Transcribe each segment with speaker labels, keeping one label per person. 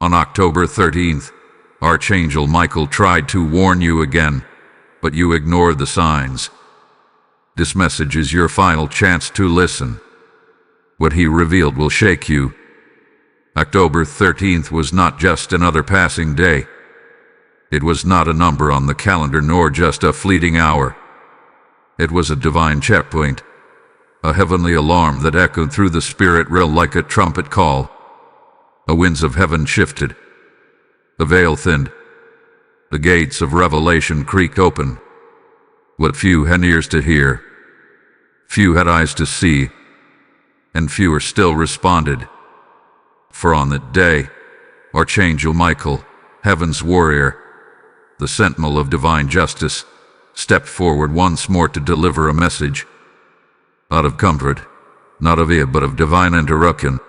Speaker 1: On October 13th, Archangel Michael tried to warn you again, but you ignored the signs. This message is your final chance to listen. What he revealed will shake you. October 13th was not just another passing day. It was not a number on the calendar nor just a fleeting hour. It was a divine checkpoint, a heavenly alarm that echoed through the spirit realm like a trumpet call. The winds of heaven shifted. The veil thinned. The gates of revelation creaked open. What few had ears to hear, few had eyes to see, and fewer still responded. For on that day, Archangel Michael, heaven's warrior, the sentinel of divine justice, stepped forward once more to deliver a message. Not of comfort, not of fear, but of divine interruption.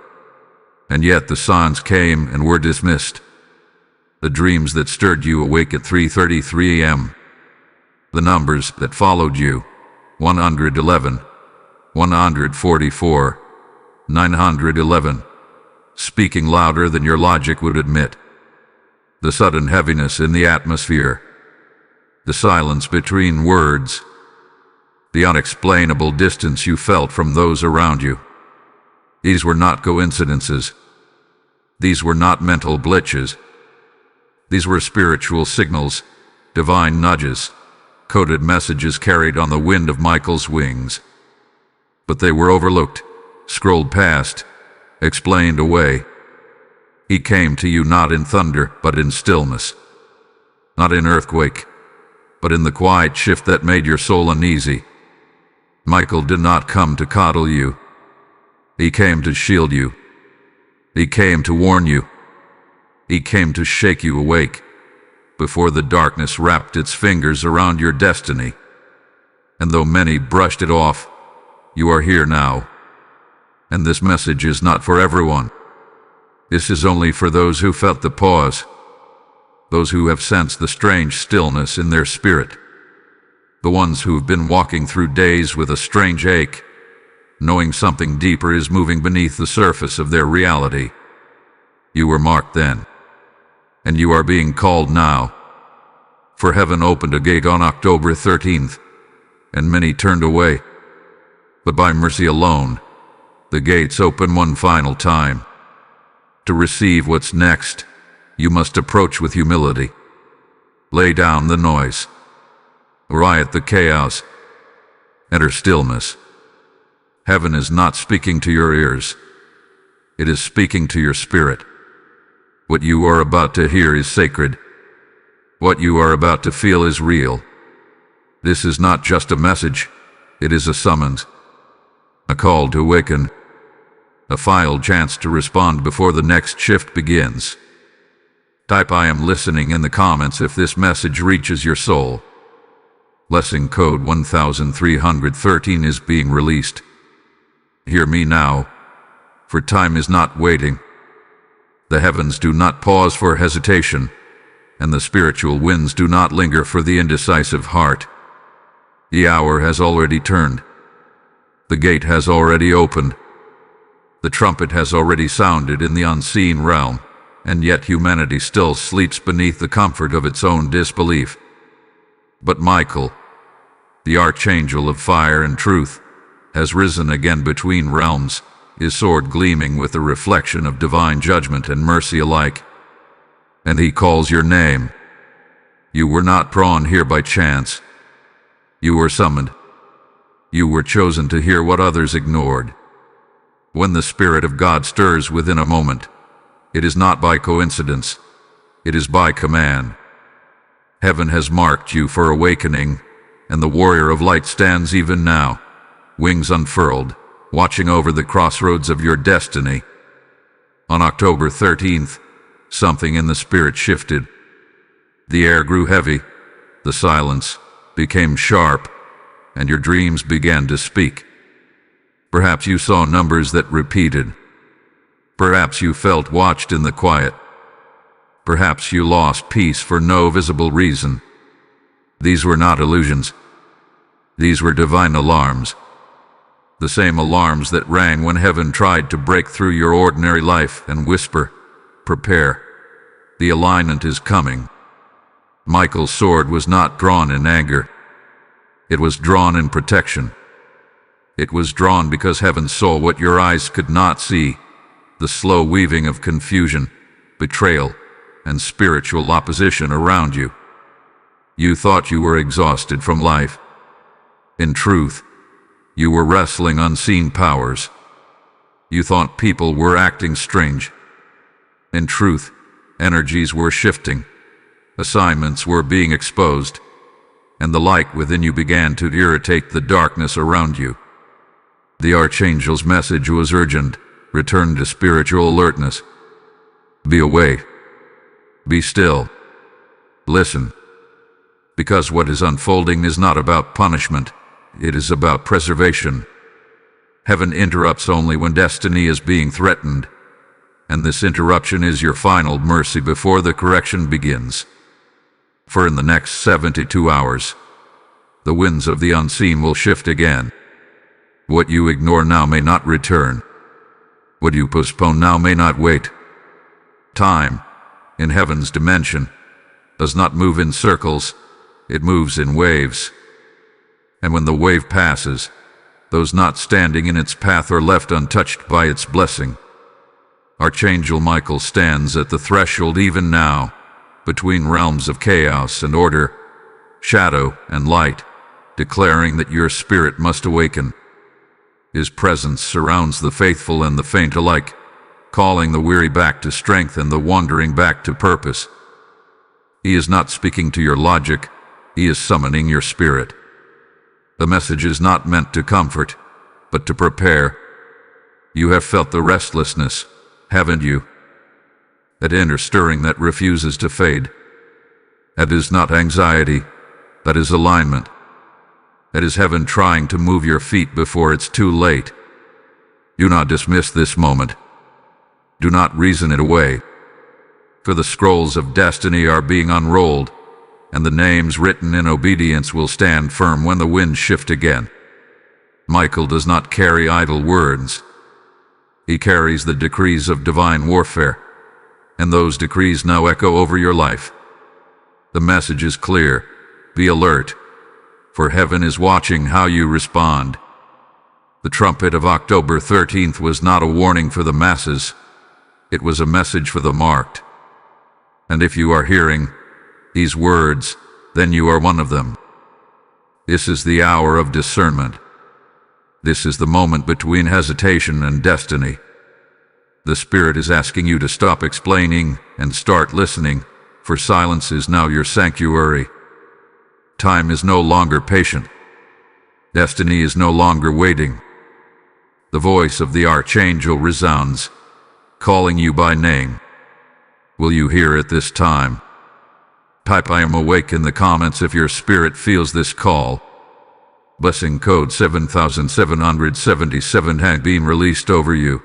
Speaker 1: And yet the signs came and were dismissed. The dreams that stirred you awake at 3:33 a.m. The numbers that followed you, 111, 144, 911, speaking louder than your logic would admit. The sudden heaviness in the atmosphere, the silence between words, the unexplainable distance you felt from those around you. These were not coincidences. These were not mental glitches. These were spiritual signals, divine nudges, coded messages carried on the wind of Michael's wings. But they were overlooked, scrolled past, explained away. He came to you not in thunder, but in stillness. Not in earthquake, but in the quiet shift that made your soul uneasy. Michael did not come to coddle you. He came to shield you. He came to warn you. He came to shake you awake before the darkness wrapped its fingers around your destiny. And though many brushed it off, you are here now. And this message is not for everyone. This is only for those who felt the pause, those who have sensed the strange stillness in their spirit, the ones who've been walking through days with a strange ache, knowing something deeper is moving beneath the surface of their reality. You were marked then, and you are being called now. For heaven opened a gate on October 13th, and many turned away. But by mercy alone, the gates open one final time. To receive what's next, you must approach with humility. Lay down the noise. Riot the chaos. Enter stillness. Heaven is not speaking to your ears. It is speaking to your spirit. What you are about to hear is sacred. What you are about to feel is real. This is not just a message. It is a summons. A call to awaken. A final chance to respond before the next shift begins. Type "I am listening" in the comments if this message reaches your soul. Blessing code 1313 is being released. Hear me now, for time is not waiting. The heavens do not pause for hesitation, and the spiritual winds do not linger for the indecisive heart. The hour has already turned. The gate has already opened. The trumpet has already sounded in the unseen realm, and yet humanity still sleeps beneath the comfort of its own disbelief. But Michael, the archangel of fire and truth, has risen again between realms, his sword gleaming with the reflection of divine judgment and mercy alike. And he calls your name. You were not drawn here by chance. You were summoned. You were chosen to hear what others ignored. When the Spirit of God stirs within a moment, it is not by coincidence. It is by command. Heaven has marked you for awakening, and the warrior of light stands even now, wings unfurled, watching over the crossroads of your destiny. On October 13th, something in the spirit shifted. The air grew heavy, the silence became sharp, and your dreams began to speak. Perhaps you saw numbers that repeated. Perhaps you felt watched in the quiet. Perhaps you lost peace for no visible reason. These were not illusions. These were divine alarms. The same alarms that rang when heaven tried to break through your ordinary life and whisper, "Prepare, The alignment is coming. Michael's sword was not drawn in anger. It was drawn in protection. It was drawn because heaven saw what your eyes could not see, the slow weaving of confusion, betrayal, and spiritual opposition around you. You thought you were exhausted from life. In truth, you were wrestling unseen powers. You thought people were acting strange. In truth, energies were shifting, assignments were being exposed, and the light within you began to irritate the darkness around you. The Archangel's message was urgent. Return to spiritual alertness. Be awake. Be still. Listen. Because what is unfolding is not about punishment. It is about preservation. Heaven interrupts only when destiny is being threatened, and this interruption is your final mercy before the correction begins. For in the next 72 hours, the winds of the unseen will shift again. What you ignore now may not return. What you postpone now may not wait. Time, in heaven's dimension, does not move in circles, it moves in waves. And when the wave passes, those not standing in its path are left untouched by its blessing. Archangel Michael stands at the threshold even now, between realms of chaos and order, shadow and light, declaring that your spirit must awaken. His presence surrounds the faithful and the faint alike, calling the weary back to strength and the wandering back to purpose. He is not speaking to your logic, he is summoning your spirit. The message is not meant to comfort, but to prepare. You have felt the restlessness, haven't you? That inner stirring that refuses to fade. That is not anxiety, that is alignment. That is heaven trying to move your feet before it's too late. Do not dismiss this moment. Do not reason it away. For the scrolls of destiny are being unrolled, and the names written in obedience will stand firm when the winds shift again. Michael does not carry idle words. He carries the decrees of divine warfare, and those decrees now echo over your life. The message is clear. Be alert, for heaven is watching how you respond. The trumpet of October 13th was not a warning for the masses. It was a message for the marked. And if you are hearing these words, then you are one of them. This is the hour of discernment. This is the moment between hesitation and destiny. The Spirit is asking you to stop explaining and start listening, for silence is now your sanctuary. Time is no longer patient. Destiny is no longer waiting. The voice of the Archangel resounds, calling you by name. Will you hear it this time? Type "I am awake" in the comments if your spirit feels this call. Blessing code 7777 had been released over you.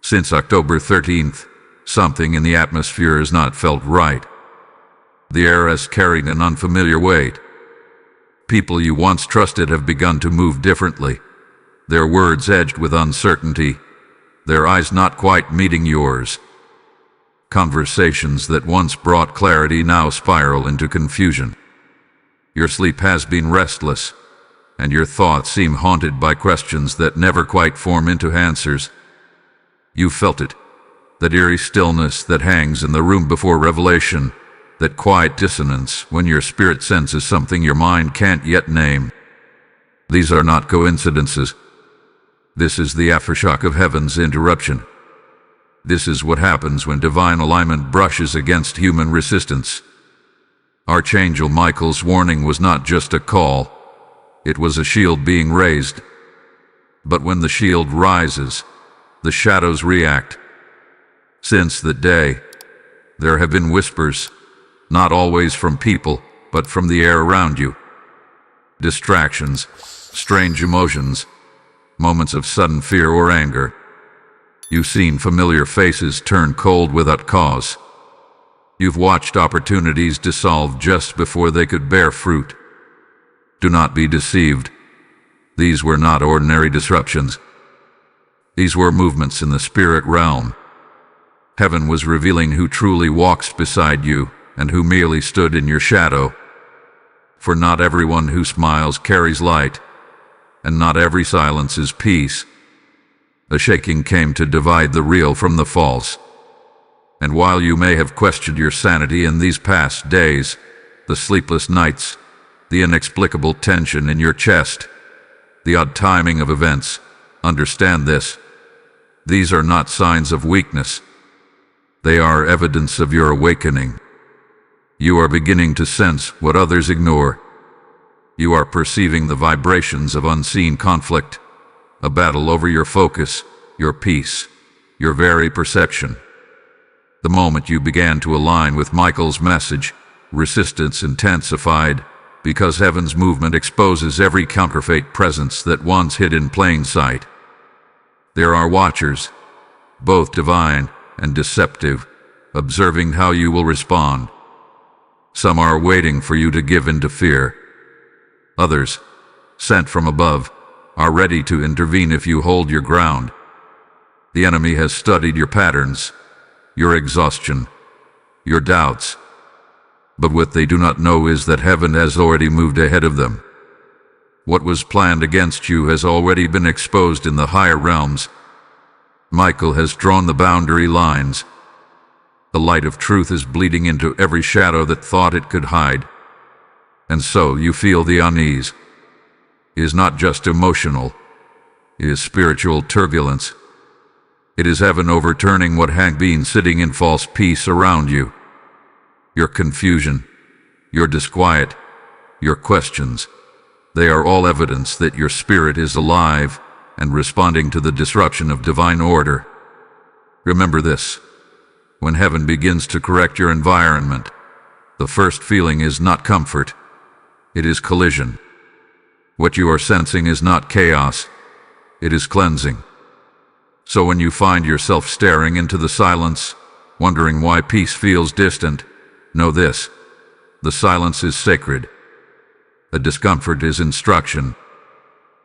Speaker 1: Since October 13th, something in the atmosphere has not felt right. The air has carried an unfamiliar weight. People you once trusted have begun to move differently, their words edged with uncertainty, their eyes not quite meeting yours. Conversations that once brought clarity now spiral into confusion. Your sleep has been restless, and your thoughts seem haunted by questions that never quite form into answers. You felt it, that eerie stillness that hangs in the room before revelation, that quiet dissonance when your spirit senses something your mind can't yet name. These are not coincidences. This is the aftershock of heaven's interruption. This is what happens when divine alignment brushes against human resistance. Archangel Michael's warning was not just a call, it was a shield being raised. But when the shield rises, the shadows react. Since that day, there have been whispers, not always from people, but from the air around you. Distractions, strange emotions, moments of sudden fear or anger. You've seen familiar faces turn cold without cause. You've watched opportunities dissolve just before they could bear fruit. Do not be deceived. These were not ordinary disruptions. These were movements in the spirit realm. Heaven was revealing who truly walks beside you and who merely stood in your shadow. For not everyone who smiles carries light, and not every silence is peace. A shaking came to divide the real from the false. And while you may have questioned your sanity in these past days, the sleepless nights, the inexplicable tension in your chest, the odd timing of events, understand this. These are not signs of weakness. They are evidence of your awakening. You are beginning to sense what others ignore. You are perceiving the vibrations of unseen conflict, a battle over your focus, your peace, your very perception. The moment you began to align with Michael's message, resistance intensified, because heaven's movement exposes every counterfeit presence that once hid in plain sight. There are watchers, both divine and deceptive, observing how you will respond. Some are waiting for you to give in to fear. Others, sent from above, are ready to intervene if you hold your ground. The enemy has studied your patterns, your exhaustion, your doubts. But what they do not know is that heaven has already moved ahead of them. What was planned against you has already been exposed in the higher realms. Michael has drawn the boundary lines. The light of truth is bleeding into every shadow that thought it could hide. And so you feel the unease. It is not just emotional. It is spiritual turbulence. It is heaven overturning what had been sitting in false peace around you. Your confusion, your disquiet, your questions, they are all evidence that your spirit is alive and responding to the disruption of divine order. Remember this. When heaven begins to correct your environment, the first feeling is not comfort. It is collision. What you are sensing is not chaos. It is cleansing. So when you find yourself staring into the silence, wondering why peace feels distant, know this. The silence is sacred. The discomfort is instruction.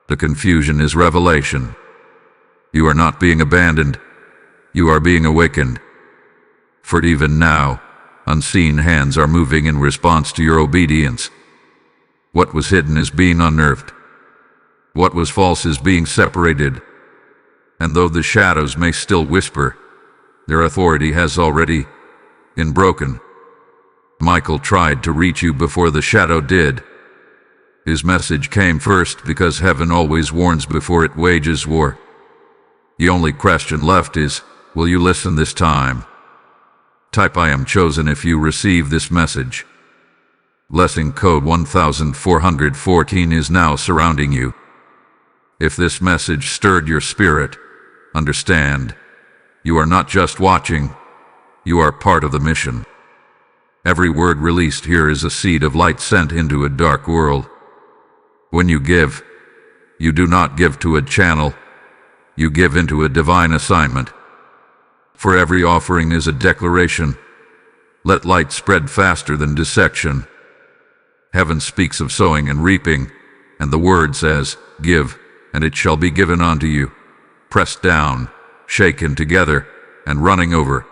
Speaker 1: The confusion is revelation. You are not being abandoned. You are being awakened. For even now, unseen hands are moving in response to your obedience. What was hidden is being unearthed. What was false is being separated. And though the shadows may still whisper, their authority has already been broken. Michael tried to reach you before the shadow did. His message came first because heaven always warns before it wages war. The only question left is, will you listen this time? Type I am chosen if you receive this message. Blessing code 1414 is now surrounding you. If this message stirred your spirit, understand, you are not just watching, you are part of the mission. Every word released here is a seed of light sent into a dark world. When you give, you do not give to a channel, you give into a divine assignment. For every offering is a declaration. Let light spread faster than dissection. Heaven speaks of sowing and reaping, and the word says, give, and it shall be given unto you. Pressed down, shaken together, and running over.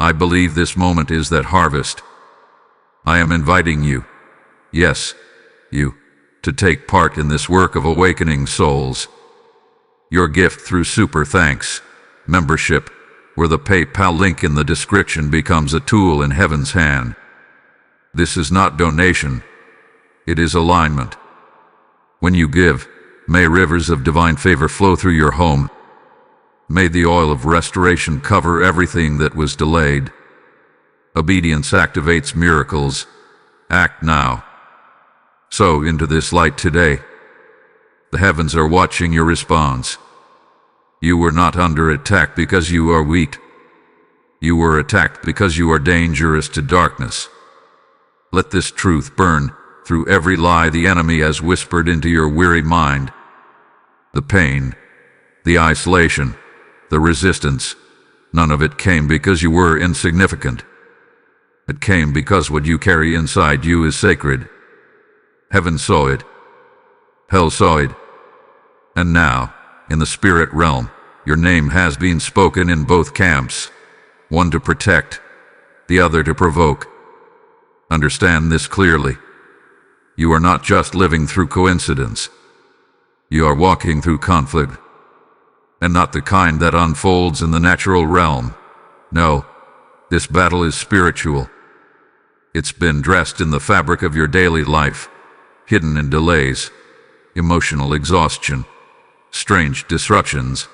Speaker 1: I believe this moment is that harvest. I am inviting you, yes, you, to take part in this work of awakening souls. Your gift through Super Thanks, membership, where the PayPal link in the description becomes a tool in heaven's hand. This is not donation, it is alignment. When you give, may rivers of divine favor flow through your home. May the oil of restoration cover everything that was delayed. Obedience activates miracles. Act now. Sow into this light today. The heavens are watching your response. You were not under attack because you are weak. You were attacked because you are dangerous to darkness. Let this truth burn through every lie the enemy has whispered into your weary mind. The pain, the isolation, the resistance, none of it came because you were insignificant. It came because what you carry inside you is sacred. Heaven saw it. Hell saw it. And now, in the spirit realm, your name has been spoken in both camps. one to protect, the other to provoke. Understand this clearly. You are not just living through coincidence. You are walking through conflict, and not the kind that unfolds in the natural realm. No, this battle is spiritual. It's been dressed in the fabric of your daily life, hidden in delays, emotional exhaustion, strange disruptions,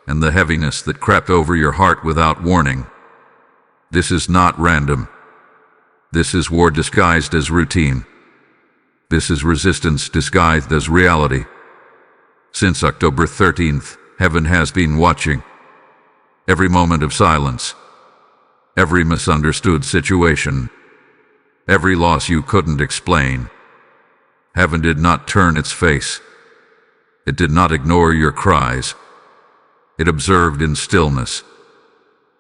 Speaker 1: and the heaviness that crept over your heart without warning. This is not random. This is war disguised as routine. This is resistance disguised as reality. Since October 13th, heaven has been watching. Every moment of silence, every misunderstood situation, every loss you couldn't explain. Heaven did not turn its face. It did not ignore your cries. It observed in stillness.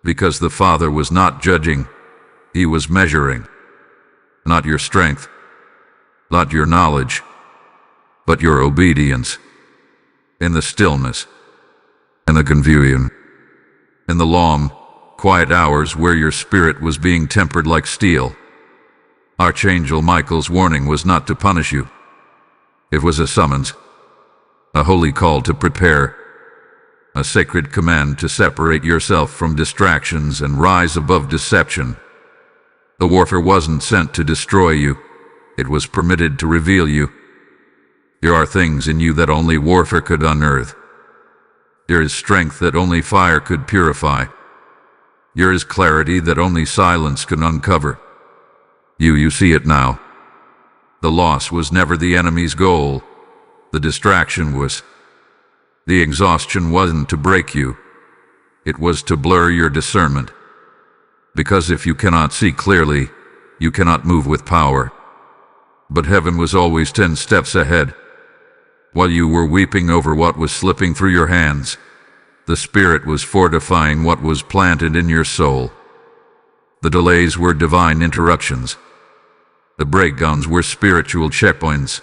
Speaker 1: Because the Father was not judging, He was measuring. Not your strength, not your knowledge, but your obedience. In the stillness, in the confusion, in the long, quiet hours where your spirit was being tempered like steel. Archangel Michael's warning was not to punish you. It was a summons, a holy call to prepare, a sacred command to separate yourself from distractions and rise above deception. The warfare wasn't sent to destroy you. It was permitted to reveal you. There are things in you that only warfare could unearth. There is strength that only fire could purify. There is clarity that only silence can uncover. You see it now. The loss was never the enemy's goal. The distraction was. The exhaustion wasn't to break you. It was to blur your discernment. Because if you cannot see clearly, you cannot move with power. But heaven was always 10 steps ahead. While you were weeping over what was slipping through your hands, the Spirit was fortifying what was planted in your soul. The delays were divine interruptions. The breakdowns were spiritual checkpoints.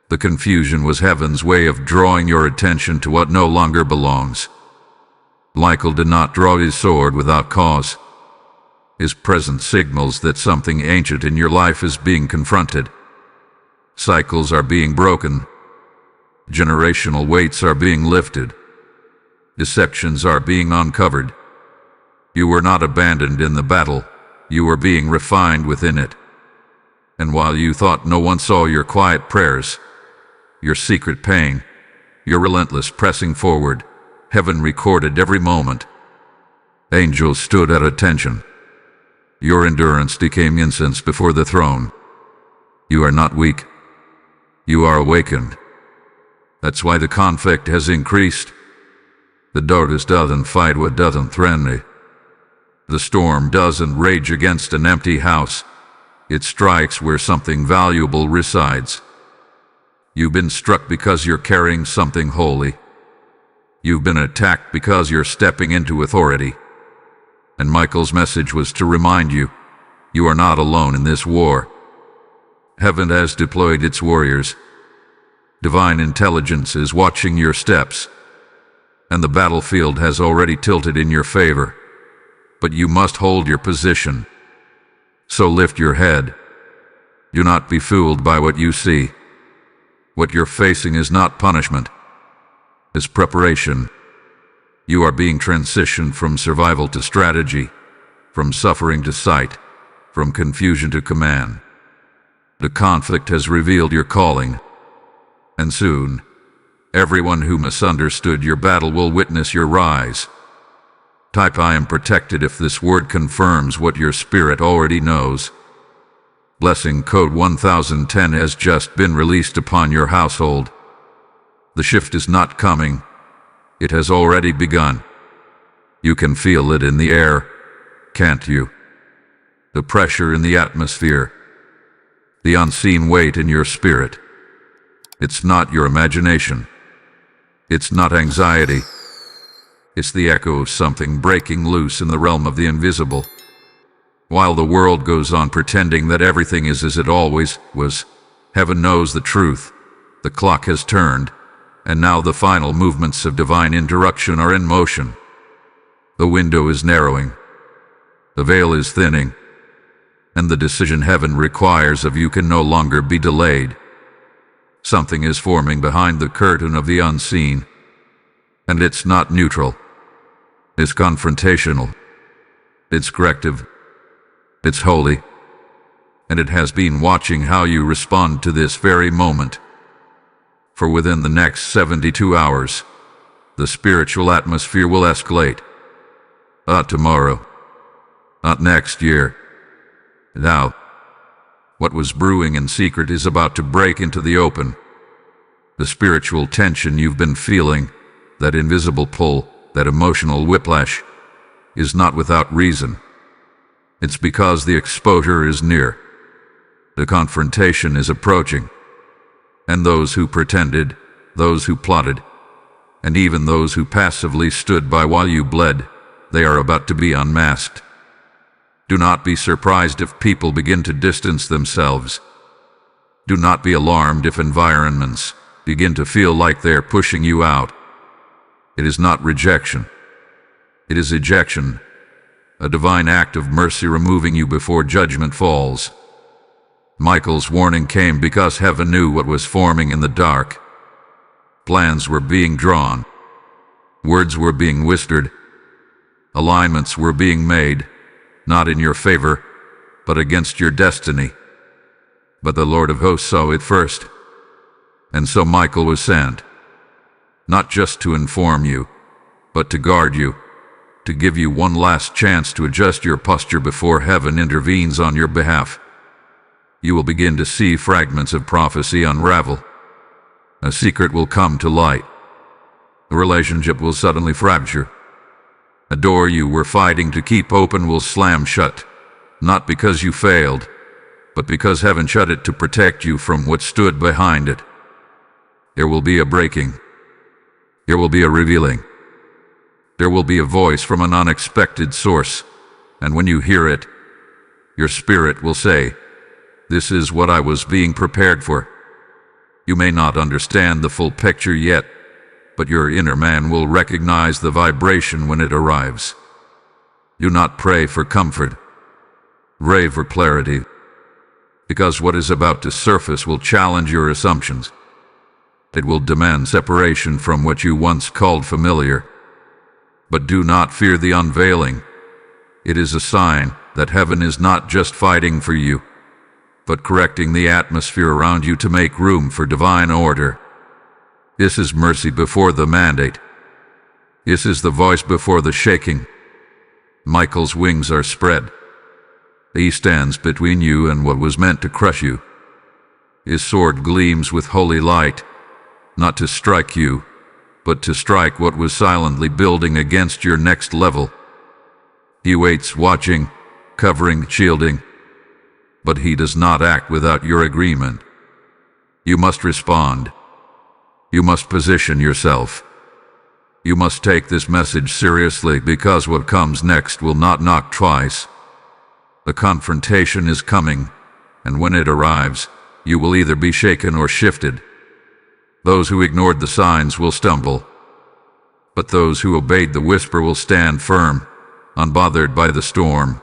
Speaker 1: The confusion was heaven's way of drawing your attention to what no longer belongs. Michael did not draw his sword without cause. His presence signals that something ancient in your life is being confronted. Cycles are being broken. Generational weights are being lifted. Deceptions are being uncovered. You were not abandoned in the battle. You were being refined within it. And while you thought no one saw your quiet prayers, your secret pain, your relentless pressing forward, heaven recorded every moment. Angels stood at attention. Your endurance became incense before the throne. You are not weak. You are awakened. That's why the conflict has increased. The darkness doesn't fight what doesn't threaten it. The storm doesn't rage against an empty house. It strikes where something valuable resides. You've been struck because you're carrying something holy. You've been attacked because you're stepping into authority. And Michael's message was to remind you, you are not alone in this war. Heaven has deployed its warriors. Divine intelligence is watching your steps, and the battlefield has already tilted in your favor. But you must hold your position. So lift your head. Do not be fooled by what you see. What you're facing is not punishment. It's preparation. You are being transitioned from survival to strategy, from suffering to sight, from confusion to command. The conflict has revealed your calling, and soon, everyone who misunderstood your battle will witness your rise. Type I am protected if this word confirms what your spirit already knows. Blessing code 1010 has just been released upon your household. The shift is not coming. It has already begun. You can feel it in the air, can't you? The pressure in the atmosphere, the unseen weight in your spirit. It's not your imagination. It's not anxiety. It's the echo of something breaking loose in the realm of the invisible. While the world goes on pretending that everything is as it always was, heaven knows the truth. The clock has turned, and now the final movements of divine interruption are in motion. The window is narrowing. The veil is thinning, and the decision heaven requires of you can no longer be delayed. Something is forming behind the curtain of the unseen, and it's not neutral. It's confrontational. It's corrective. It's holy. And it has been watching how you respond to this very moment. For within the next 72 hours, the spiritual atmosphere will escalate. Not tomorrow. Not next year. Now, what was brewing in secret is about to break into the open. The spiritual tension you've been feeling, that invisible pull, that emotional whiplash, is not without reason. It's because the exposure is near. The confrontation is approaching. And those who pretended, those who plotted, and even those who passively stood by while you bled, they are about to be unmasked. Do not be surprised if people begin to distance themselves. Do not be alarmed if environments begin to feel like they're pushing you out. It is not rejection. It is ejection, a divine act of mercy removing you before judgment falls. Michael's warning came because heaven knew what was forming in the dark. Plans were being drawn. Words were being whispered. Alignments were being made, not in your favor, but against your destiny. But the Lord of hosts saw it first. And so Michael was sent, not just to inform you, but to guard you, to give you one last chance to adjust your posture before heaven intervenes on your behalf. You will begin to see fragments of prophecy unravel. A secret will come to light. A relationship will suddenly fracture. A door you were fighting to keep open will slam shut, not because you failed, but because heaven shut it to protect you from what stood behind it. There will be a breaking. There will be a revealing. There will be a voice from an unexpected source, and when you hear it, your spirit will say, "This is what I was being prepared for." You may not understand the full picture yet, but your inner man will recognize the vibration when it arrives. Do not pray for comfort. Pray for clarity, because what is about to surface will challenge your assumptions. It will demand separation from what you once called familiar. But do not fear the unveiling. It is a sign that heaven is not just fighting for you, but correcting the atmosphere around you to make room for divine order. This is mercy before the mandate. This is the voice before the shaking. Michael's wings are spread. He stands between you and what was meant to crush you. His sword gleams with holy light, not to strike you, but to strike what was silently building against your next level. He waits, watching, covering, shielding, but he does not act without your agreement. You must respond. You must position yourself. You must take this message seriously, because what comes next will not knock twice. The confrontation is coming, and when it arrives, you will either be shaken or shifted. Those who ignored the signs will stumble, but those who obeyed the whisper will stand firm, unbothered by the storm,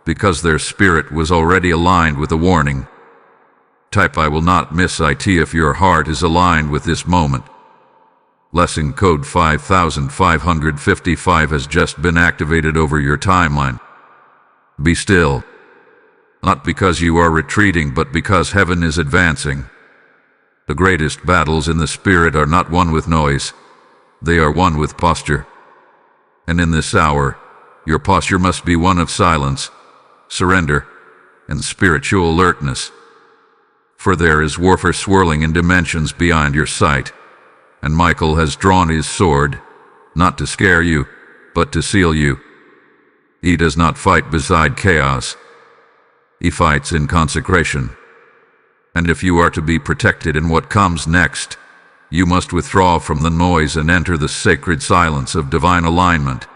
Speaker 1: because their spirit was already aligned with the warning. Type "I will not miss IT" if your heart is aligned with this moment. Lesson code 5555 has just been activated over your timeline. Be still, not because you are retreating, but because heaven is advancing. The greatest battles in the spirit are not won with noise. They are won with posture. And in this hour, your posture must be one of silence, surrender, and spiritual alertness. For there is warfare swirling in dimensions beyond your sight, and Michael has drawn his sword, not to scare you, but to seal you. He does not fight beside chaos. He fights in consecration. And if you are to be protected in what comes next, you must withdraw from the noise and enter the sacred silence of divine alignment.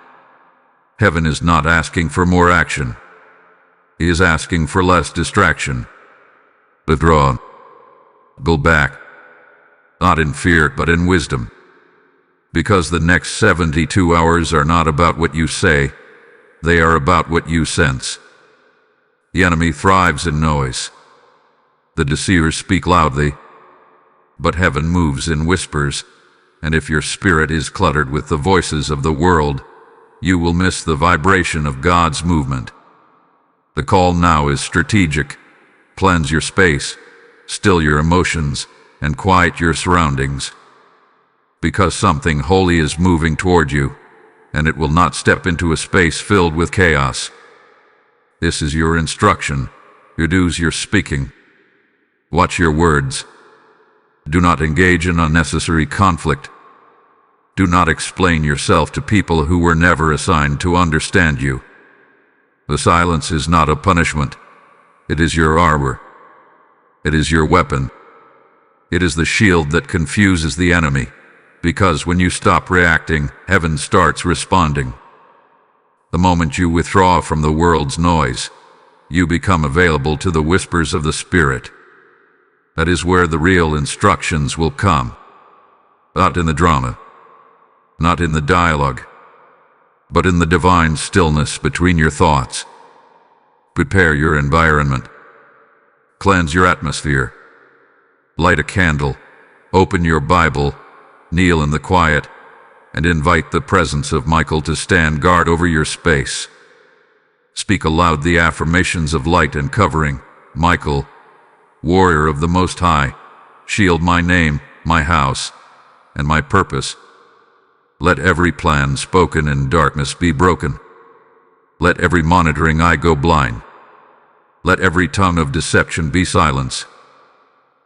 Speaker 1: Heaven is not asking for more action. He is asking for less distraction. Withdraw. Go back. Not in fear, but in wisdom. Because the next 72 hours are not about what you say. They are about what you sense. The enemy thrives in noise. The deceivers speak loudly, but heaven moves in whispers, and if your spirit is cluttered with the voices of the world, you will miss the vibration of God's movement. The call now is strategic. Cleanse your space, still your emotions, and quiet your surroundings. Because something holy is moving toward you, and it will not step into a space filled with chaos. This is your instruction. Reduce your speaking. Watch your words. Do not engage in unnecessary conflict. Do not explain yourself to people who were never assigned to understand you. The silence is not a punishment. It is your armor. It is your weapon. It is the shield that confuses the enemy, because when you stop reacting, heaven starts responding. The moment you withdraw from the world's noise, you become available to the whispers of the Spirit. That is where the real instructions will come. Not in the drama, not in the dialogue, but in the divine stillness between your thoughts. Prepare your environment. Cleanse your atmosphere. Light a candle. Open your Bible. Kneel in the quiet, and invite the presence of Michael to stand guard over your space. Speak aloud the affirmations of light and covering. Michael, warrior of the Most High, shield my name, my house, and my purpose. Let every plan spoken in darkness be broken. Let every monitoring eye go blind. Let every tongue of deception be silenced.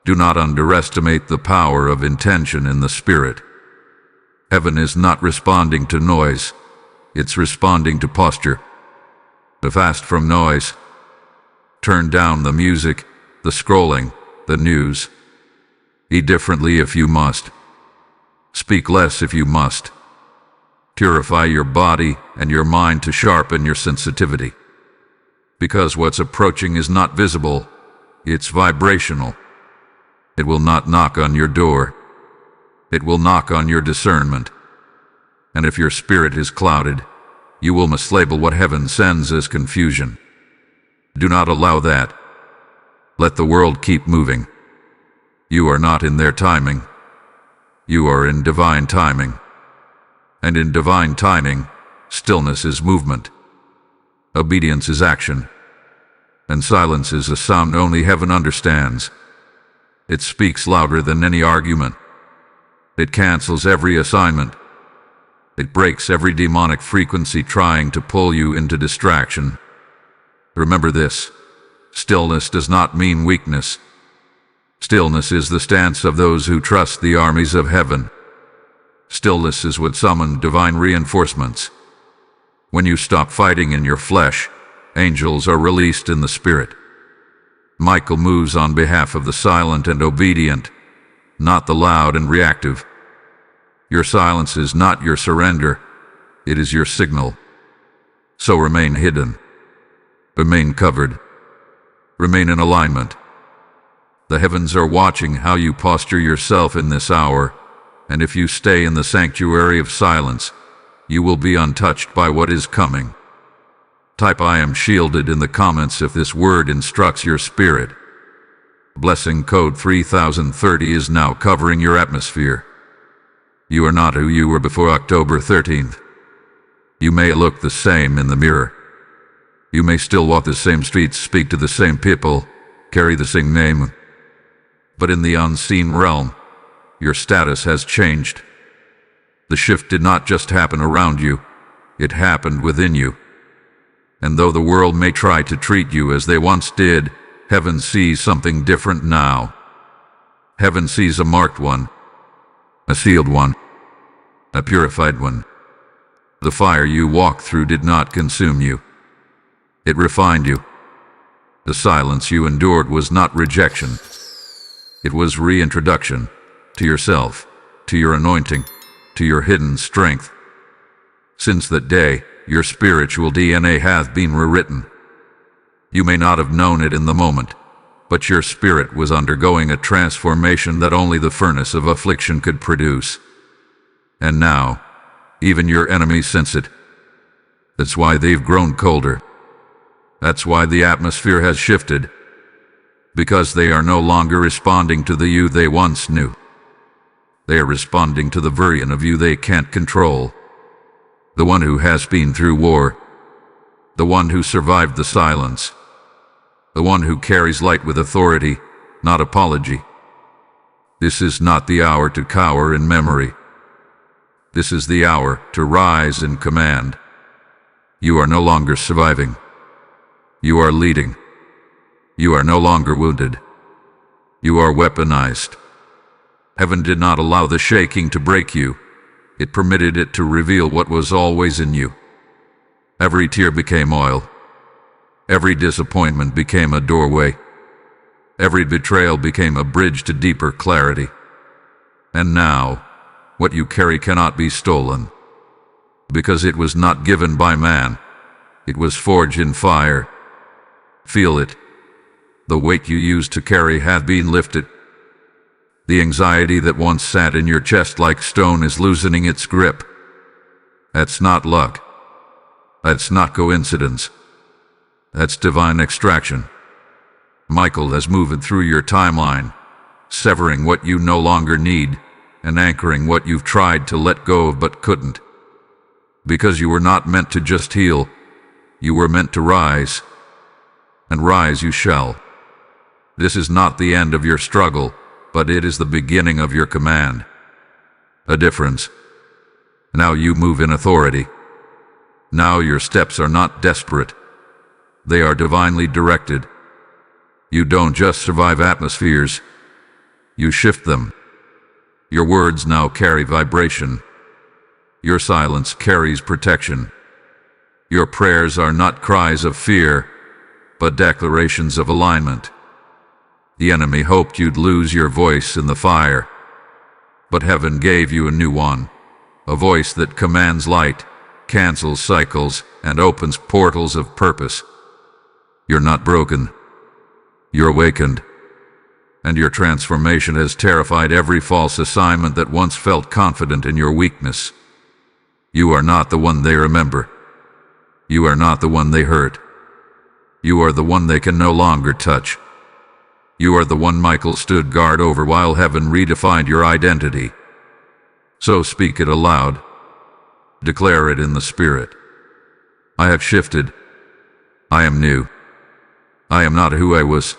Speaker 1: Do not underestimate the power of intention in the Spirit. Heaven is not responding to noise, it's responding to posture. To fast from noise. Turn down the music, the scrolling, the news. Eat differently if you must. Speak less if you must. Purify your body and your mind to sharpen your sensitivity. Because what's approaching is not visible, it's vibrational. It will not knock on your door. It will knock on your discernment. And if your spirit is clouded, you will mislabel what heaven sends as confusion. Do not allow that. Let the world keep moving. You are not in their timing. You are in divine timing. And in divine timing, stillness is movement. Obedience is action. And silence is a sound only heaven understands. It speaks louder than any argument. It cancels every assignment. It breaks every demonic frequency trying to pull you into distraction. Remember this: stillness does not mean weakness. Stillness is the stance of those who trust the armies of heaven. Stillness is what summoned divine reinforcements. When you stop fighting in your flesh, angels are released in the Spirit. Michael moves on behalf of the silent and obedient, not the loud and reactive. Your silence is not your surrender, it is your signal. So remain hidden. Remain covered. Remain in alignment. The heavens are watching how you posture yourself in this hour, and if you stay in the sanctuary of silence, you will be untouched by what is coming. Type "I am shielded" in the comments if this word instructs your spirit. Blessing code 3030 is now covering your atmosphere. You are not who you were before October 13th. You may look the same in the mirror. You may still walk the same streets, speak to the same people, carry the same name. But in the unseen realm, your status has changed. The shift did not just happen around you, it happened within you. And though the world may try to treat you as they once did, heaven sees something different now. Heaven sees a marked one, a sealed one, a purified one. The fire you walked through did not consume you. It refined you. The silence you endured was not rejection. It was reintroduction to yourself, to your anointing, to your hidden strength. Since that day, your spiritual DNA hath been rewritten. You may not have known it in the moment, but your spirit was undergoing a transformation that only the furnace of affliction could produce. And now, even your enemies sense it. That's why they've grown colder. That's why the atmosphere has shifted. Because they are no longer responding to the you they once knew. They are responding to the version of you they can't control. The one who has been through war. The one who survived the silence. The one who carries light with authority, not apology. This is not the hour to cower in memory. This is the hour to rise in command. You are no longer surviving. You are leading. You are no longer wounded. You are weaponized. Heaven did not allow the shaking to break you. It permitted it to reveal what was always in you. Every tear became oil. Every disappointment became a doorway. Every betrayal became a bridge to deeper clarity. And now, what you carry cannot be stolen. Because it was not given by man. It was forged in fire. Feel it. The weight you used to carry had been lifted. The anxiety that once sat in your chest like stone is loosening its grip. That's not luck. That's not coincidence. That's divine extraction. Michael has moved through your timeline, severing what you no longer need and anchoring what you've tried to let go of but couldn't. Because you were not meant to just heal, you were meant to rise. And rise you shall. This is not the end of your struggle, but it is the beginning of your command. A difference. Now you move in authority. Now your steps are not desperate. They are divinely directed. You don't just survive atmospheres. You shift them. Your words now carry vibration. Your silence carries protection. Your prayers are not cries of fear, but declarations of alignment. The enemy hoped you'd lose your voice in the fire, but heaven gave you a new one, a voice that commands light, cancels cycles, and opens portals of purpose. You're not broken. You're awakened. And your transformation has terrified every false assignment that once felt confident in your weakness. You are not the one they remember. You are not the one they hurt. You are the one they can no longer touch. You are the one Michael stood guard over while heaven redefined your identity. So speak it aloud. Declare it in the Spirit. I have shifted. I am new. I am not who I was.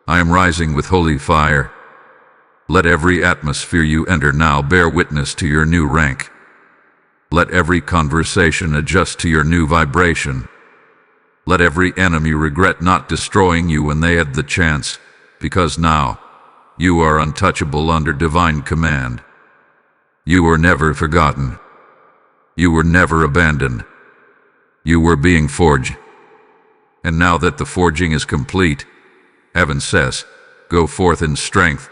Speaker 1: I am rising with holy fire. Let every atmosphere you enter now bear witness to your new rank. Let every conversation adjust to your new vibration. Let every enemy regret not destroying you when they had the chance, because now you are untouchable under divine command. You were never forgotten. You were never abandoned. You were being forged. And now that the forging is complete, heaven says, go forth in strength,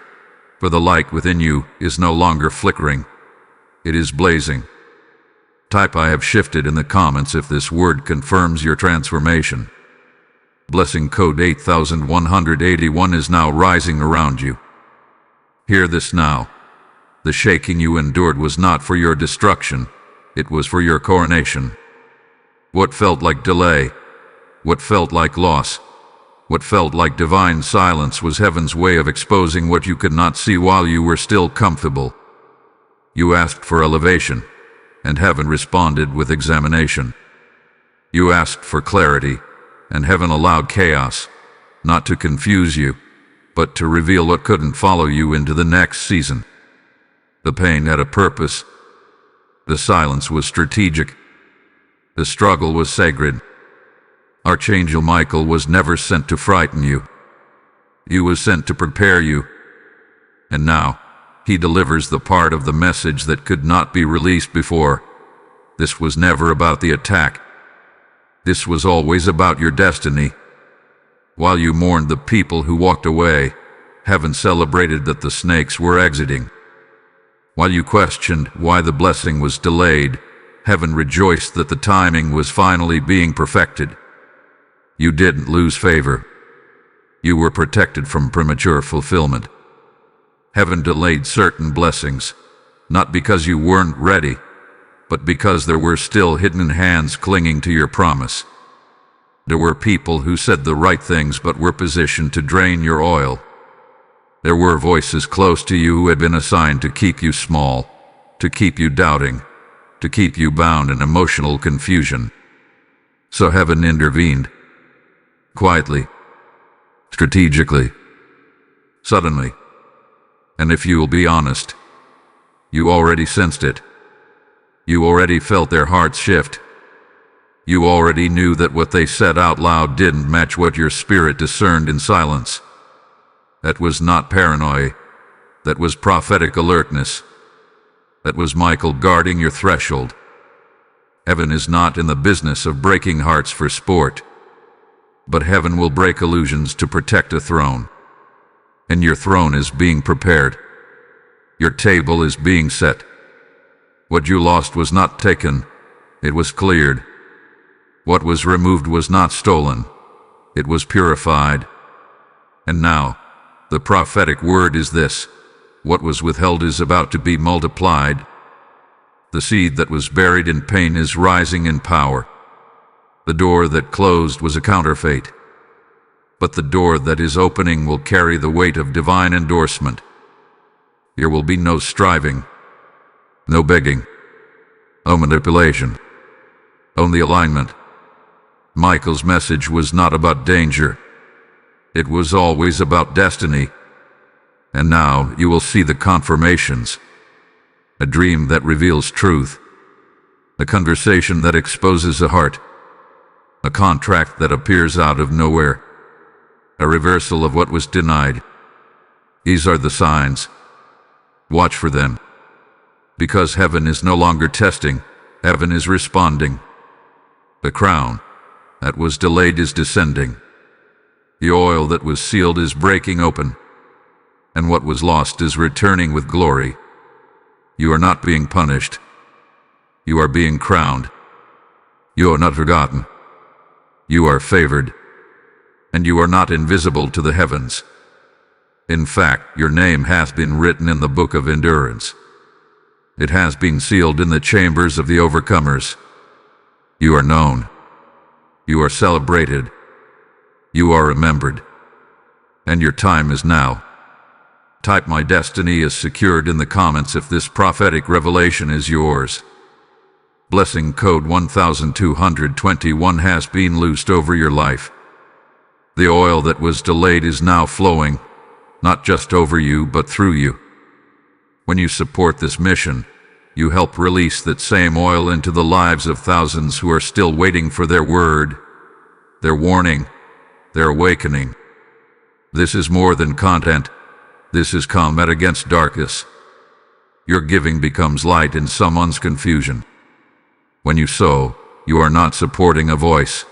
Speaker 1: for the light within you is no longer flickering. It is blazing. Type I have shifted in the comments if this word confirms your transformation. Blessing code 8181 is now rising around you. Hear this now. The shaking you endured was not for your destruction, it was for your coronation. What felt like delay, what felt like loss, what felt like divine silence was heaven's way of exposing what you could not see while you were still comfortable. You asked for elevation, and heaven responded with examination. You asked for clarity, and heaven allowed chaos, not to confuse you, but to reveal what couldn't follow you into the next season. The pain had a purpose. The silence was strategic. The struggle was sacred. Archangel Michael was never sent to frighten you. He was sent to prepare you. And now, he delivers the part of the message that could not be released before. This was never about the attack. This was always about your destiny. While you mourned the people who walked away, heaven celebrated that the snakes were exiting. While you questioned why the blessing was delayed, heaven rejoiced that the timing was finally being perfected. You didn't lose favor. You were protected from premature fulfillment. Heaven delayed certain blessings, not because you weren't ready, but because there were still hidden hands clinging to your promise. There were people who said the right things but were positioned to drain your oil. There were voices close to you who had been assigned to keep you small, to keep you doubting, to keep you bound in emotional confusion. So heaven intervened. Quietly, strategically, suddenly. And if you will be honest, you already sensed it. You already felt their hearts shift. You already knew that what they said out loud didn't match what your spirit discerned in silence. That was not paranoia. That was prophetic alertness. That was Michael guarding your threshold. Heaven is not in the business of breaking hearts for sport, but heaven will break illusions to protect a throne. And your throne is being prepared. Your table is being set. What you lost was not taken, it was cleared. What was removed was not stolen, it was purified. And now, the prophetic word is this: what was withheld is about to be multiplied. The seed that was buried in pain is rising in power. The door that closed was a counterfeit, but the door that is opening will carry the weight of divine endorsement. There will be no striving, no begging, no manipulation, only alignment. Michael's message was not about danger. It was always about destiny. And now you will see the confirmations. A dream that reveals truth. A conversation that exposes a heart. A contract that appears out of nowhere. A reversal of what was denied. These are the signs. Watch for them. Because heaven is no longer testing, heaven is responding. The crown that was delayed is descending. The oil that was sealed is breaking open. And what was lost is returning with glory. You are not being punished. You are being crowned. You are not forgotten. You are favored. And you are not invisible to the heavens. In fact, your name hath been written in the book of endurance. It has been sealed in the chambers of the overcomers. You are known. You are celebrated. You are remembered. And your time is now. Type "My destiny is secured" in the comments if this prophetic revelation is yours. Blessing code 1221 has been loosed over your life. The oil that was delayed is now flowing, not just over you, but through you. When you support this mission, you help release that same oil into the lives of thousands who are still waiting for their word, their warning, their awakening. This is more than content. This is combat against darkness. Your giving becomes light in someone's confusion. When you sow, you are not supporting a voice.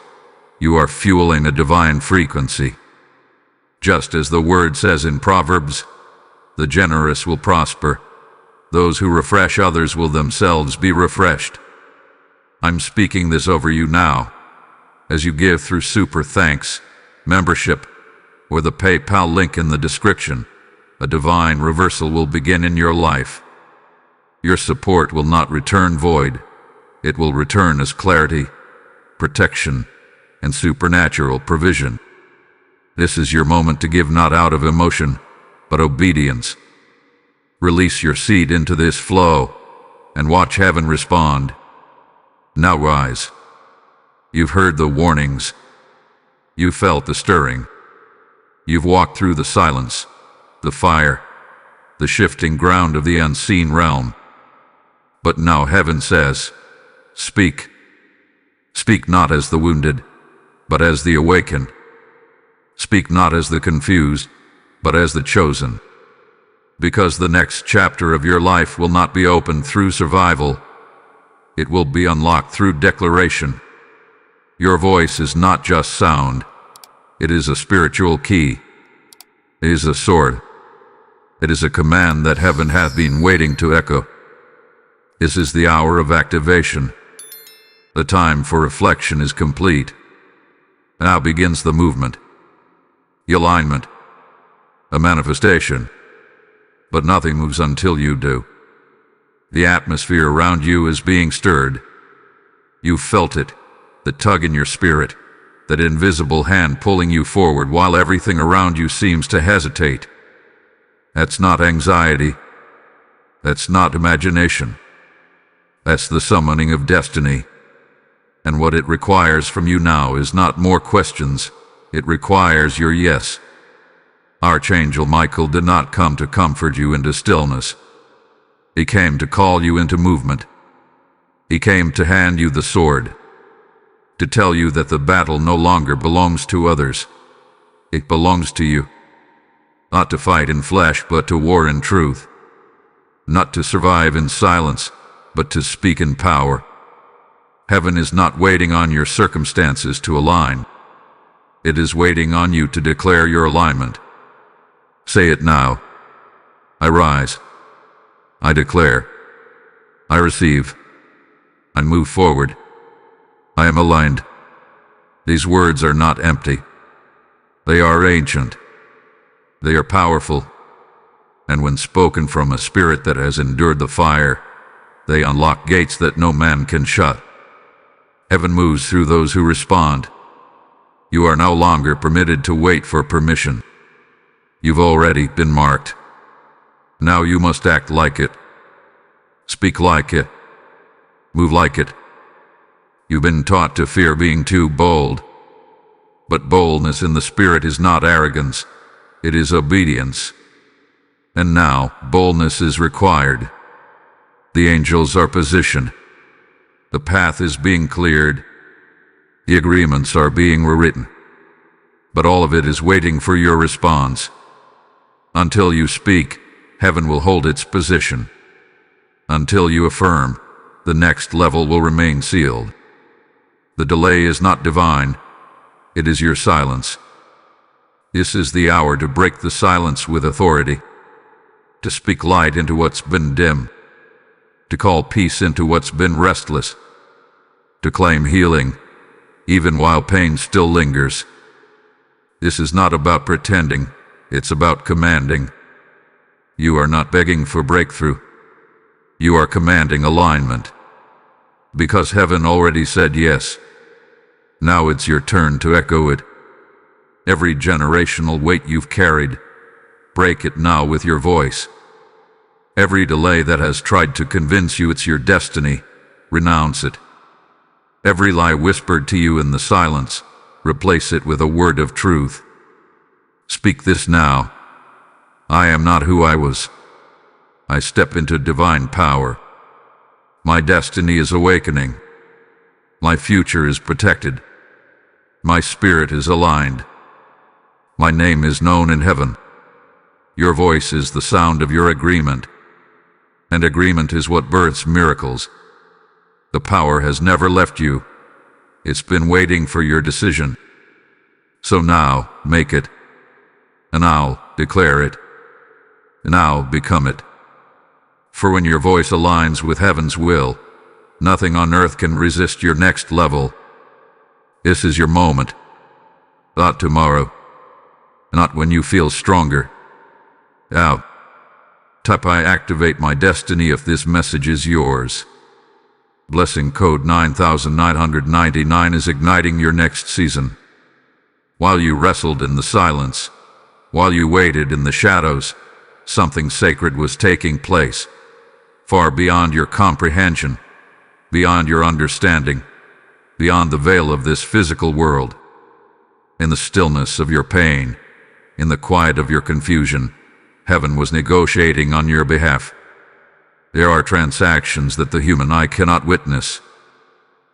Speaker 1: You are fueling a divine frequency. Just as the word says in Proverbs, the generous will prosper. Those who refresh others will themselves be refreshed. I'm speaking this over you now. As you give through super thanks, membership, or the PayPal link in the description, a divine reversal will begin in your life. Your support will not return void. It will return as clarity, protection, and supernatural provision. This is your moment to give, not out of emotion, but obedience. Release your seed into this flow and watch heaven respond. Now rise. You've heard the warnings. You've felt the stirring. You've walked through the silence, the fire, the shifting ground of the unseen realm. But now heaven says, speak. Speak not as the wounded, but as the awakened. Speak not as the confused, but as the chosen. Because the next chapter of your life will not be opened through survival. It will be unlocked through declaration. Your voice is not just sound. It is a spiritual key. It is a sword. It is a command that heaven hath been waiting to echo. This is the hour of activation. The time for reflection is complete. Now begins the movement, the alignment, a manifestation. But nothing moves until you do. The atmosphere around you is being stirred. You felt it, the tug in your spirit, that invisible hand pulling you forward while everything around you seems to hesitate. That's not anxiety. That's not imagination. That's the summoning of destiny. And what it requires from you now is not more questions. It requires your yes. Archangel Michael did not come to comfort you into stillness. He came to call you into movement. He came to hand you the sword, to tell you that the battle no longer belongs to others. It belongs to you. Not to fight in flesh, but to war in truth. Not to survive in silence, but to speak in power. Heaven is not waiting on your circumstances to align. It is waiting on you to declare your alignment. Say it now. I rise. I declare. I receive. I move forward. I am aligned. These words are not empty. They are ancient. They are powerful. And when spoken from a spirit that has endured the fire, they unlock gates that no man can shut. Heaven moves through those who respond. You are no longer permitted to wait for permission. You've already been marked. Now you must act like it. Speak like it. Move like it. You've been taught to fear being too bold. But boldness in the spirit is not arrogance. It is obedience. And now boldness is required. The angels are positioned. The path is being cleared. The agreements are being rewritten. But all of it is waiting for your response. Until you speak, heaven will hold its position. Until you affirm, the next level will remain sealed. The delay is not divine. It is your silence. This is the hour to break the silence with authority, to speak light into what's been dim, to call peace into what's been restless, to claim healing, even while pain still lingers. This is not about pretending, it's about commanding. You are not begging for breakthrough. You are commanding alignment. Because heaven already said yes. Now it's your turn to echo it. Every generational weight you've carried, break it now with your voice. Every delay that has tried to convince you it's your destiny, renounce it. Every lie whispered to you in the silence, replace it with a word of truth. Speak this now. I am not who I was. I step into divine power. My destiny is awakening. My future is protected. My spirit is aligned. My name is known in heaven. Your voice is the sound of your agreement. And agreement is what births miracles. The power has never left you. It's been waiting for your decision. So now, make it. And I'll declare it. And I'll become it. For when your voice aligns with heaven's will, nothing on earth can resist your next level. This is your moment. Not tomorrow. Not when you feel stronger. Out. Type I activate my destiny if this message is yours. Blessing code 9999 is igniting your next season. While you wrestled in the silence, while you waited in the shadows, something sacred was taking place. Far beyond your comprehension, beyond your understanding, beyond the veil of this physical world. In the stillness of your pain, in the quiet of your confusion, heaven was negotiating on your behalf. There are transactions that the human eye cannot witness,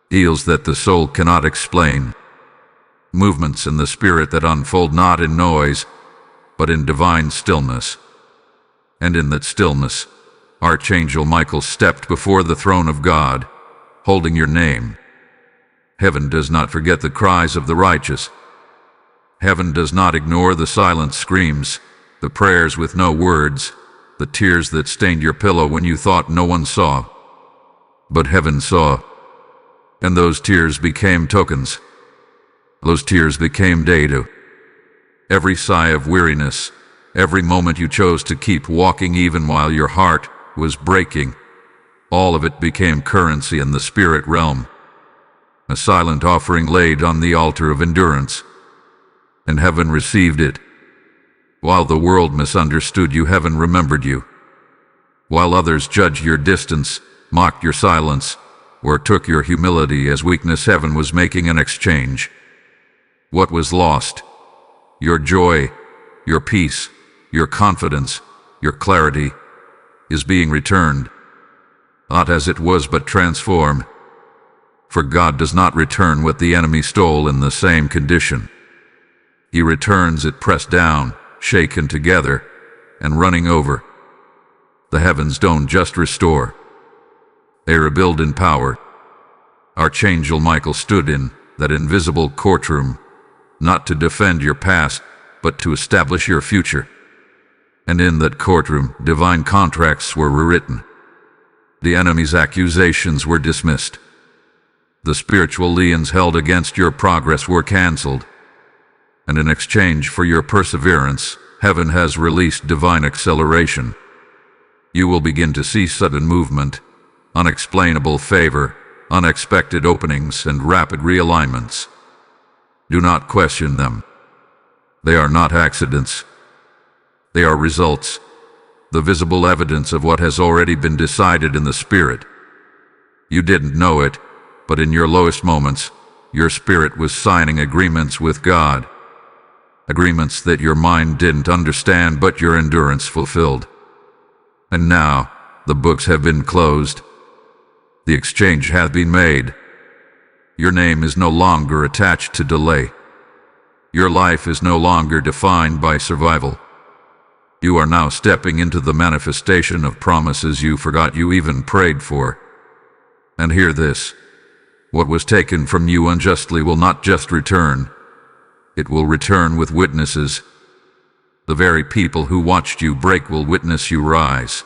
Speaker 1: deals that the soul cannot explain, movements in the spirit that unfold not in noise, but in divine stillness. And in that stillness, Archangel Michael stepped before the throne of God, holding your name. Heaven does not forget the cries of the righteous. Heaven does not ignore the silent screams, the prayers with no words, the tears that stained your pillow when you thought no one saw. But heaven saw, and those tears became tokens. Those tears became data. Every sigh of weariness, every moment you chose to keep walking even while your heart was breaking, All of it became currency in the spirit realm, a silent offering laid on the altar of endurance, and heaven received it. While the world misunderstood you, heaven remembered you. While others judged your distance, mocked your silence, or took your humility as weakness, heaven was making an exchange. What was lost? Your joy, your peace, your confidence, your clarity, is being returned. Not as it was, but transformed. For God does not return what the enemy stole in the same condition. He returns it pressed down, shaken together, and running over. The heavens don't just restore. They rebuild in power. Archangel Michael stood in that invisible courtroom, not to defend your past, but to establish your future. And in that courtroom, divine contracts were rewritten. The enemy's accusations were dismissed. The spiritual liens held against your progress were canceled. And in exchange for your perseverance, heaven has released divine acceleration. You will begin to see sudden movement, unexplainable favor, unexpected openings, and rapid realignments. Do not question them. They are not accidents. They are results, the visible evidence of what has already been decided in the spirit. You didn't know it, but in your lowest moments, your spirit was signing agreements with God. Agreements that your mind didn't understand, but your endurance fulfilled. And now, the books have been closed. The exchange hath been made. Your name is no longer attached to delay. Your life is no longer defined by survival. You are now stepping into the manifestation of promises you forgot you even prayed for. And hear this: what was taken from you unjustly will not just return. It will return with witnesses. The very people who watched you break will witness you rise.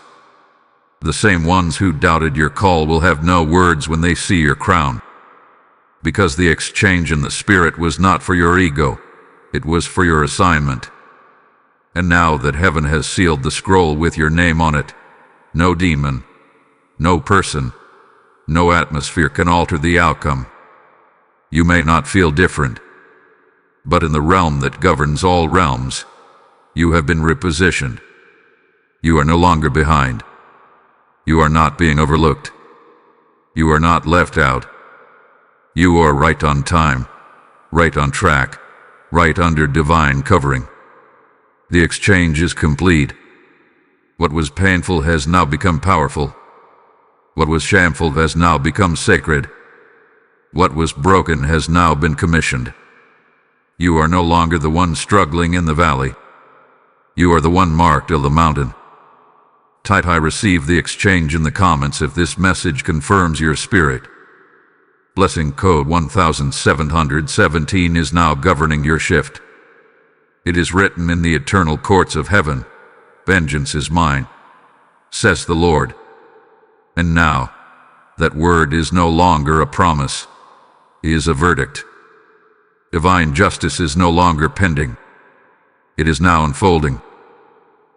Speaker 1: The same ones who doubted your call will have no words when they see your crown. Because the exchange in the spirit was not for your ego, it was for your assignment. And now that heaven has sealed the scroll with your name on it, no demon, no person, no atmosphere can alter the outcome. You may not feel different, but in the realm that governs all realms, you have been repositioned. You are no longer behind. You are not being overlooked. You are not left out. You are right on time, right on track, right under divine covering. The exchange is complete. What was painful has now become powerful. What was shameful has now become sacred. What was broken has now been commissioned. You are no longer the one struggling in the valley. You are the one marked on the mountain. I receive the exchange in the comments if this message confirms your spirit. Blessing code 1717 is now governing your shift. It is written in the eternal courts of heaven, "Vengeance is mine, says the Lord." And now, that word is no longer a promise. It is a verdict. Divine justice is no longer pending. It is now unfolding.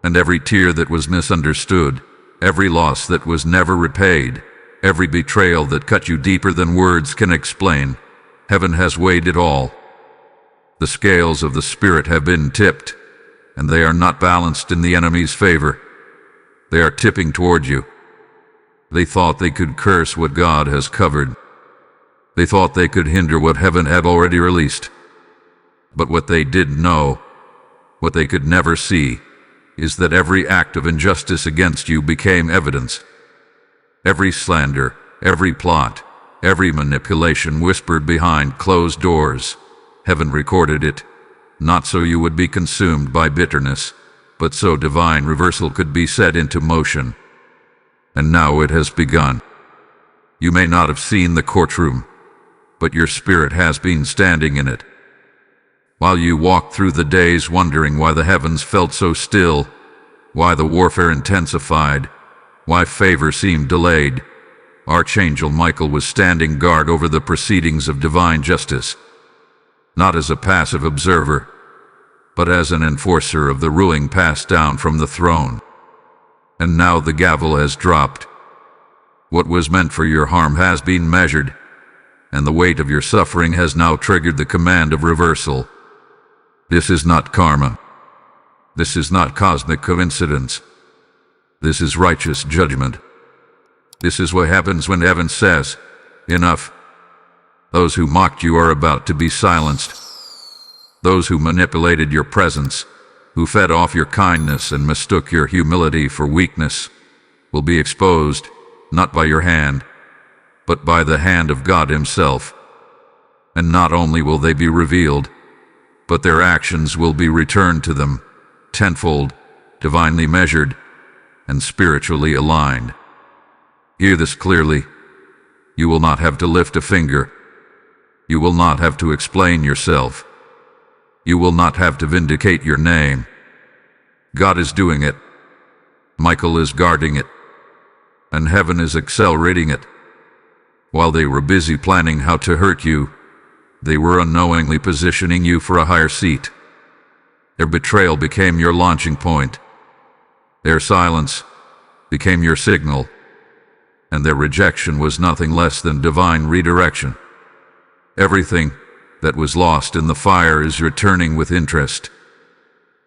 Speaker 1: And every tear that was misunderstood, every loss that was never repaid, every betrayal that cut you deeper than words can explain, heaven has weighed it all. The scales of the Spirit have been tipped, and they are not balanced in the enemy's favor. They are tipping toward you. They thought they could curse what God has covered. They thought they could hinder what heaven had already released. But what they didn't know, what they could never see, is that every act of injustice against you became evidence. Every slander, every plot, every manipulation whispered behind closed doors. Heaven recorded it, not so you would be consumed by bitterness, but so divine reversal could be set into motion. And now it has begun. You may not have seen the courtroom, but your spirit has been standing in it. While you walked through the days wondering why the heavens felt so still, why the warfare intensified, why favor seemed delayed, Archangel Michael was standing guard over the proceedings of divine justice. Not as a passive observer, but as an enforcer of the ruling passed down from the throne. And now the gavel has dropped. What was meant for your harm has been measured, and the weight of your suffering has now triggered the command of reversal. This is not karma. This is not cosmic coincidence. This is righteous judgment. This is what happens when heaven says, "Enough." Those who mocked you are about to be silenced. Those who manipulated your presence, who fed off your kindness and mistook your humility for weakness, will be exposed, not by your hand, but by the hand of God Himself. And not only will they be revealed, but their actions will be returned to them, tenfold, divinely measured, and spiritually aligned. Hear this clearly. You will not have to lift a finger. You will not have to explain yourself. You will not have to vindicate your name. God is doing it. Michael is guarding it. And heaven is accelerating it. While they were busy planning how to hurt you, they were unknowingly positioning you for a higher seat. Their betrayal became your launching point. Their silence became your signal. And their rejection was nothing less than divine redirection. Everything that was lost in the fire is returning with interest.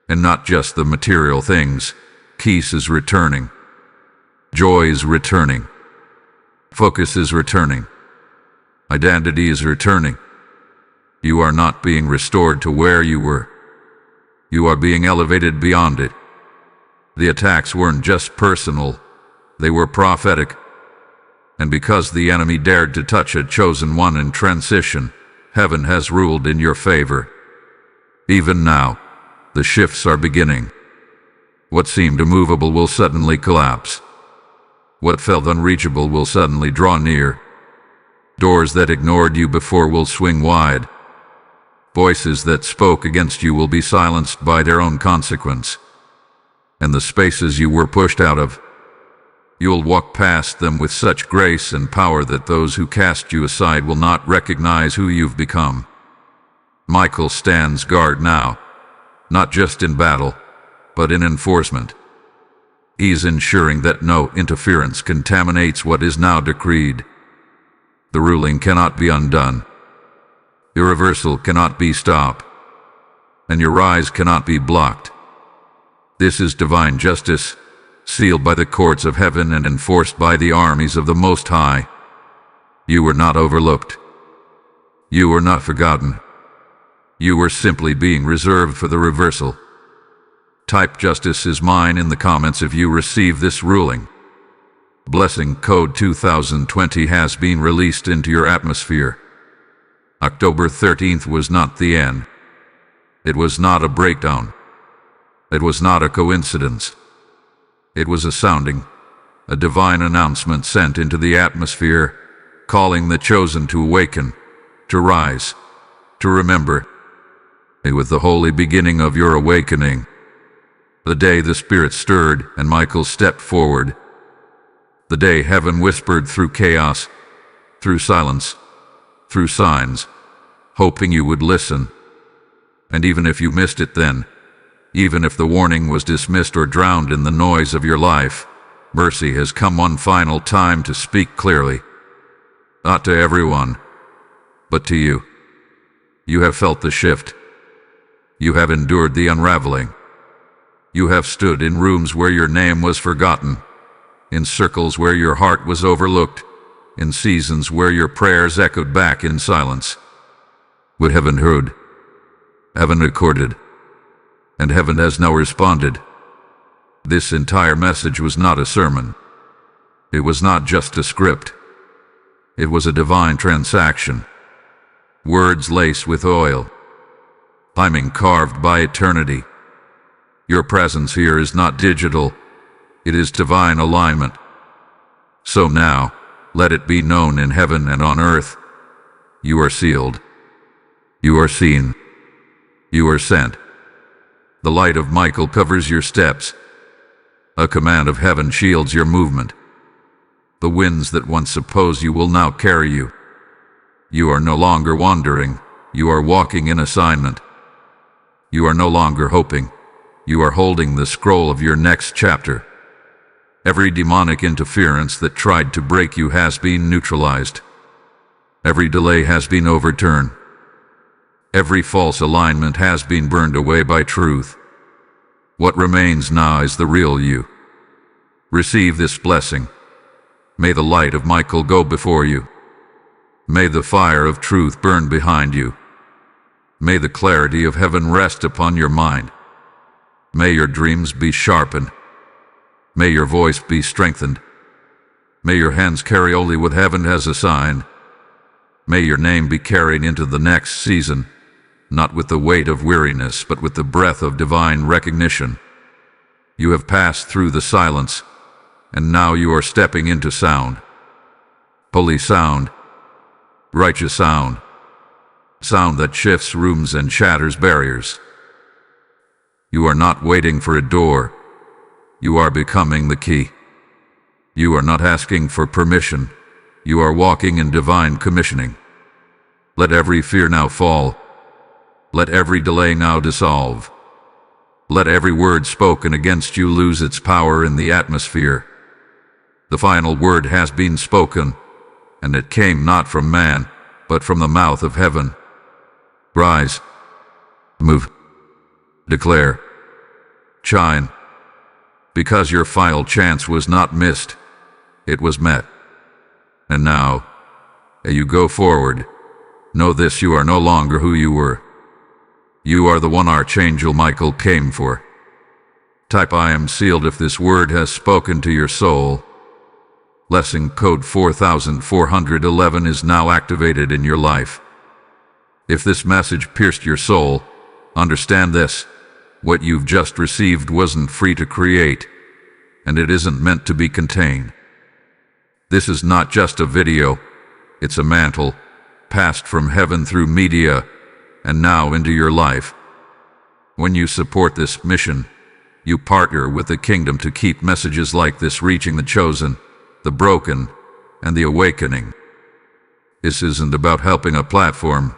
Speaker 1: And not just the material things. Peace is returning. Joy is returning. Focus is returning. Identity is returning. You are not being restored to where you were. You are being elevated beyond it. The attacks weren't just personal, they were prophetic. And because the enemy dared to touch a chosen one in transition, heaven has ruled in your favor. Even now, the shifts are beginning. What seemed immovable will suddenly collapse. What felt unreachable will suddenly draw near. Doors that ignored you before will swing wide. Voices that spoke against you will be silenced by their own consequence. And the spaces you were pushed out of, you'll walk past them with such grace and power that those who cast you aside will not recognize who you've become. Michael stands guard now, not just in battle, but in enforcement. He's ensuring that no interference contaminates what is now decreed. The ruling cannot be undone. Your reversal cannot be stopped, and your rise cannot be blocked. This is divine justice, sealed by the courts of heaven and enforced by the armies of the Most High. You were not overlooked. You were not forgotten. You were simply being reserved for the reversal. Type "Justice is mine" in the comments if you receive this ruling. Blessing Code 2020 has been released into your atmosphere. October 13th was not the end. It was not a breakdown. It was not a coincidence. It was a sounding, a divine announcement sent into the atmosphere, calling the chosen to awaken, to rise, to remember. It was the holy beginning of your awakening. The day the Spirit stirred and Michael stepped forward. The day heaven whispered through chaos, through silence, through signs, hoping you would listen. And even if you missed it then, even if the warning was dismissed or drowned in the noise of your life, mercy has come one final time to speak clearly. Not to everyone, but to you. You have felt the shift. You have endured the unraveling. You have stood in rooms where your name was forgotten, in circles where your heart was overlooked, in seasons where your prayers echoed back in silence. What heaven heard, heaven recorded, and heaven has now responded. This entire message was not a sermon. It was not just a script. It was a divine transaction. Words laced with oil. Timing carved by eternity. Your presence here is not digital. It is divine alignment. So now, let it be known in heaven and on earth. You are sealed. You are seen. You are sent. The light of Michael covers your steps. A command of heaven shields your movement. The winds that once opposed you will now carry you. You are no longer wandering. You are walking in assignment. You are no longer hoping. You are holding the scroll of your next chapter. Every demonic interference that tried to break you has been neutralized. Every delay has been overturned. Every false alignment has been burned away by truth. What remains now is the real you. Receive this blessing. May the light of Michael go before you. May the fire of truth burn behind you. May the clarity of heaven rest upon your mind. May your dreams be sharpened. May your voice be strengthened. May your hands carry only what heaven has assigned. May your name be carried into the next season, not with the weight of weariness, but with the breath of divine recognition. You have passed through the silence, and now you are stepping into sound. Holy sound, righteous sound, sound that shifts rooms and shatters barriers. You are not waiting for a door. You are becoming the key. You are not asking for permission. You are walking in divine commissioning. Let every fear now fall. Let every delay now dissolve. Let every word spoken against you lose its power in the atmosphere. The final word has been spoken, and it came not from man, but from the mouth of heaven. Rise, move, declare, shine. Because your final chance was not missed, it was met. And now, as you go forward, know this: you are no longer who you were. You are the one Archangel Michael came for. Type "I am sealed" if this word has spoken to your soul. Lesson code 4411 is now activated in your life. If this message pierced your soul, understand this: what you've just received wasn't free to create, and it isn't meant to be contained. This is not just a video, it's a mantle, passed from heaven through media, and now into your life. When you support this mission, you partner with the kingdom to keep messages like this reaching the chosen, the broken, and the awakening. This isn't about helping a platform.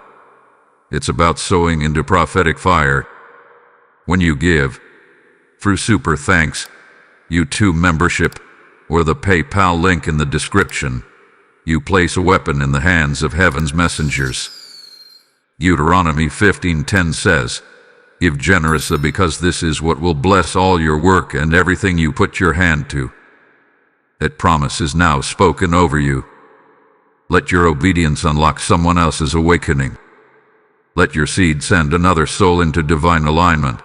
Speaker 1: It's about sowing into prophetic fire. When you give, through Super Thanks, YouTube membership, or the PayPal link in the description, you place a weapon in the hands of heaven's messengers. Deuteronomy 15:10 says, "Give generously, because this is what will bless all your work and everything you put your hand to." That promise is now spoken over you. Let your obedience unlock someone else's awakening. Let your seed send another soul into divine alignment.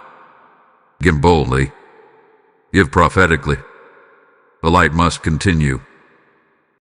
Speaker 1: Give boldly. Give prophetically. The light must continue.